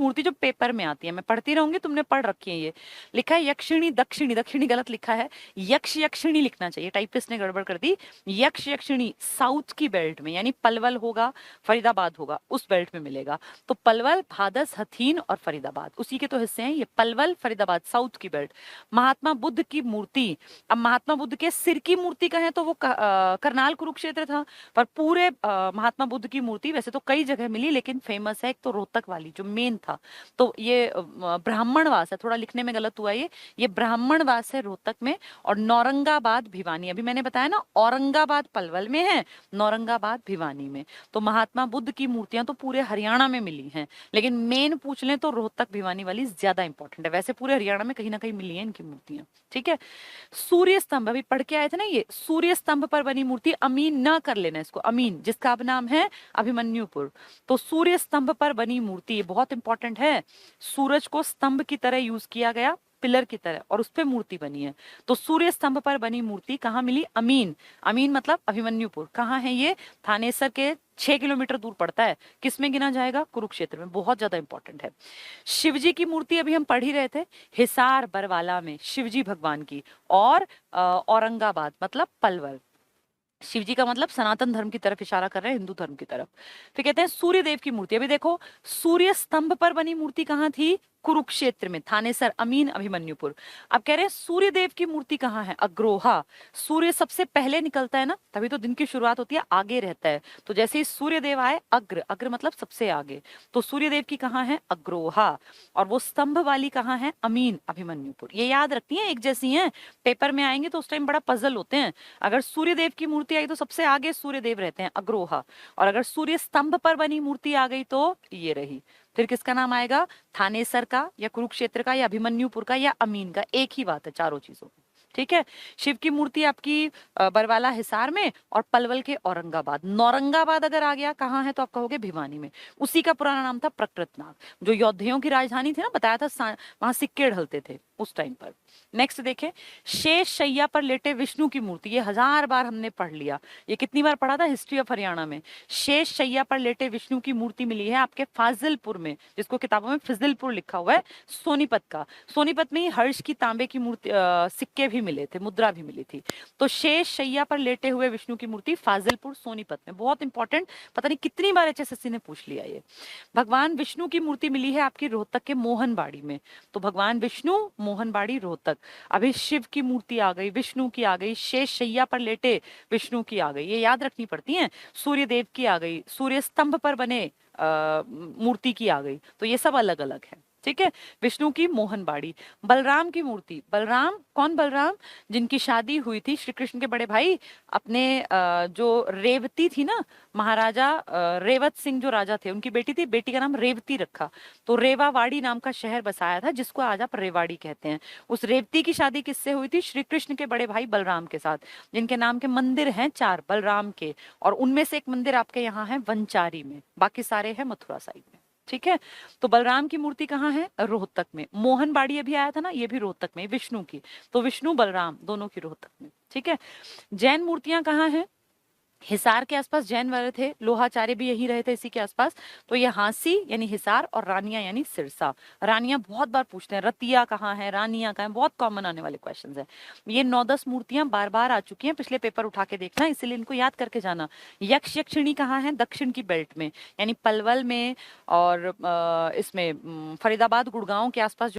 एक मूर्ति जो पेपर में आती है, मैं पढ़ती रहूंगी, तुमने पढ़ रखी है ये। लिखा है यक्षिणी दक्षिणी, दक्षिणी गलत लिखा है, यक्ष यक्षिणी लिखना चाहिए, टाइपिस्ट ने गड़बड़ कर दी। यक्ष यक्षिणी साउथ की बेल्ट में, यानी पलवल होगा, फरीदाबाद होगा, उस बेल्ट में मिलेगा। तो पलवल, भादस, हथीन और फरीदाबाद उसी के तो हिस्से हैं ये, पलवल फरीदाबाद साउथ की बेल्ट। महात्मा बुद्ध की मूर्ति, अब महात्मा बुद्ध के सिर की मूर्ति कहें तो वो करनाल कुरुक्षेत्र था, पर पूरे महात्मा बुद्ध की मूर्ति वैसे तो कई जगह मिली, लेकिन फेमस है एक तो रोहतक वाली जो मेन था। तो ये ब्राह्मणवास है, थोड़ा लिखने में गलत हुआ ये ब्राह्मणवास है रोहतक में। और नौरंगाबाद भिवानी, अभी मैंने बताया ना औरंगाबाद पलवल में है, नौरंगाबाद भिवानी में। तो महात्मा बुद्ध की मूर्तियां तो पूरे हरियाणा में मिली हैं, लेकिन मेन पूछ लें तो रोहतक भिवानी वाली ज्यादा इंपॉर्टेंट है, वैसे पूरे हरियाणा में कहीं ना कहीं मिली है इनकी मूर्तियां। ठीक है, सूर्य स्तंभ अभी पढ़ के आए थे ना, ये सूर्य स्तंभ पर बनी मूर्ति, अमीन ना कर लेना इसको, अमीन जिसका अब नाम है अभिमन्युपुर। तो सूर्य स्तंभ पर बनी मूर्ति ये बहुत इंपॉर्टेंट है, सूरज को स्तंभ की तरह यूज किया गया, पिलर की तरह, और उस पे मूर्ति बनी है। तो सूर्य स्तंभ पर बनी मूर्ति कहाँ मिली? अमीन, अमीन मतलब अभिमन्युपुर। कहाँ है ये? थानेसर के 6 किलोमीटर दूर पड़ता है। किस में गिना जाएगा? कुरुक्षेत्र में, बहुत ज्यादा इंपॉर्टेंट है। शिवजी की मूर्ति अभी हम पढ़ ही रहे थे, हिसार बरवाला में शिवजी भगवान की, और औरंगाबाद मतलब पलवल। शिवजी का मतलब सनातन धर्म की तरफ इशारा कर रहे हैं, हिंदू धर्म की तरफ। फिर कहते हैं सूर्य देव की मूर्ति, अभी देखो सूर्य स्तंभ पर बनी मूर्ति कहाँ थी? कुरुक्षेत्र में, थानेसर, अमीन, अभिमन्युपुर। अब कह रहे हैं सूर्य देव की मूर्ति कहाँ है? अग्रोहा। सूर्य सबसे पहले निकलता है ना, तभी तो दिन की शुरुआत होती है, आगे रहता है। तो जैसे ही सूर्य देव आए, अग्र, अग्र मतलब सबसे आगे, तो सूर्य देव की कहाँ है? अग्रोहा। और वो स्तंभ वाली कहाँ है? अमीन, अभिमन्युपुर। ये याद रखती हैं, एक जैसी हैं, पेपर में आएंगे तो उस टाइम बड़ा पजल होते हैं। अगर सूर्य देव की मूर्ति आई तो सबसे आगे सूर्य देव रहते हैं, अग्रोहा। और अगर सूर्य स्तंभ पर बनी मूर्ति आ गई तो ये रही। फिर किसका नाम आएगा? थानेसर का, या कुरुक्षेत्र का, या अभिमन्युपुर का, या अमीन का, एक ही बात है चारों चीजों में। ठीक है, शिव की मूर्ति आपकी बरवाला हिसार में, और पलवल के औरंगाबाद। नौरंगाबाद अगर आ गया कहाँ है तो आप कहोगे भिवानी में। उसी का पुराना नाम था प्रकृतनाग, जो योद्धियों की राजधानी थी ना, बताया था वहां सिक्के ढलते थे उस टाइम पर। नेक्स्ट देखें, शेष शैया पर लेटे विष्णु की मूर्ति, ये 1000 बार हमने पढ़ लिया, ये कितनी बार पढ़ा था हिस्ट्री ऑफ हरियाणा में। शेष शैया पर लेटे विष्णु की मूर्ति मिली है आपके फाजिलपुर में, जिसको किताबों में फिजिलपुर लिखा हुआ है, सोनीपत का। सोनीपत में ही हर्ष की तांबे की मूर्ति, सिक्के भी मिले थे, मुद्रा भी मिली थी। तो शेष शैया पर लेटे हुए विष्णु की मूर्ति फाजिलपुर सोनीपत में, बहुत इंपॉर्टेंट, पता नहीं कितनी बार एचएसएससी ने पूछ लिया ये। भगवान विष्णु की मूर्ति मिली है आपकी रोहतक के मोहनबाड़ी में। तो भगवान विष्णु, मोहनबाड़ी, रोहतक। अभी शिव की मूर्ति आ गई, विष्णु की आ गई, शेष शैया पर लेटे विष्णु की आ गई, ये याद रखनी पड़ती है। सूर्य देव की आ गई, सूर्य स्तंभ पर बने मूर्ति की आ गई, तो ये सब अलग अलग है। ठीक है, विष्णु की मोहनबाड़ी। बलराम की मूर्ति, बलराम कौन? बलराम जिनकी शादी हुई थी श्री कृष्ण के बड़े भाई अपने जो रेवती थी ना, महाराजा रेवत सिंह जो राजा थे, उनकी बेटी थी, बेटी का नाम रेवती रखा। तो रेवावाड़ी नाम का शहर बसाया था, जिसको आज आप रेवाड़ी कहते हैं। उस रेवती की शादी किससे हुई थी? श्री कृष्ण के बड़े भाई बलराम के साथ, जिनके नाम के मंदिर हैं 4 बलराम के, और उनमें से एक मंदिर आपके यहाँ है वंचारी में, बाकी सारे हैं मथुरा साइड में। ठीक है, तो बलराम की मूर्ति कहाँ है? रोहतक में। मोहनबाड़ी अभी आया था ना, ये भी रोहतक में, विष्णु की। तो विष्णु बलराम दोनों की रोहतक में। ठीक है, जैन मूर्तियां कहाँ हैं? हिसार के आसपास जैन वाले थे, लोहाचार्य भी यही रहे थे इसी के आसपास। तो ये हांसी यानी हिसार, और रानिया यानी सिरसा। रानियां बहुत बार पूछते हैं, रतिया कहाँ है, रानिया कहाँ है, बहुत कॉमन आने वाले क्वेश्चंस हैं। ये 9-10 मूर्तियां बार बार आ चुकी हैं, पिछले पेपर उठा के देखना, इसीलिए इनको याद करके जाना। यक्ष यक्षिणी कहाँ है? दक्षिण की बेल्ट में, यानी पलवल में, और इसमें फरीदाबाद गुड़गांव के आसपास